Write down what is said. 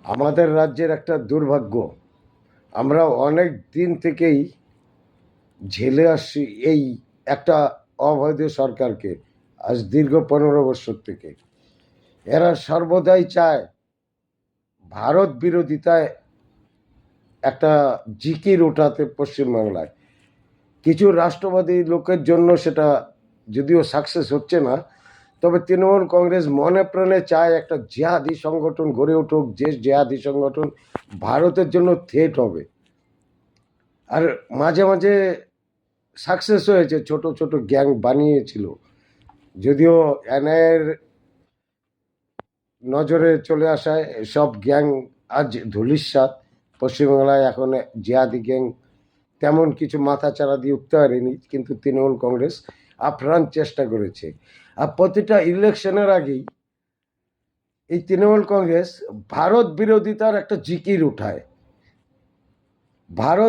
আমাদের রাজ্যের একটা দুর্ভাগ্য, আমরা অনেক দিন থেকেই ঝেলে আসছি এই একটা অবৈধ সরকারকে। আজ দীর্ঘ 15 বছর থেকে এরা সর্বদাই চায় ভারত বিরোধিতায় একটা জিকির ওঠাতে পশ্চিমবাংলায়। কিছু রাষ্ট্রবাদী লোকের জন্য সেটা যদিও সাকসেস হচ্ছে না, তবে তৃণমূল কংগ্রেস মনে প্রাণে চায় একটা জেহাদি সংগঠন গড়ে উঠুক, যে জেহাদি সংগঠন ভারতের জন্য থ্রেট হবে। আর মাঝে মাঝে সাকসেস হয়েছে, ছোট ছোট গ্যাং বানিয়েছিল, যদিও এনআইএর নজরে চলে আসায় সব গ্যাং আজ ধূলিসাৎ। পশ্চিমবাংলায় এখন জিহাদি গ্যাং তেমন কিছু মাথাচাড়া দিয়ে উঠতে পারেনি, কিন্তু তৃণমূল কংগ্রেস আপ্রাণ চেষ্টা করেছে। আর প্রতিটা ইলেকশনের আগেই এই তৃণমূল কংগ্রেস ভারত বিরোধিতার একটা জিকির উঠায়। ভারত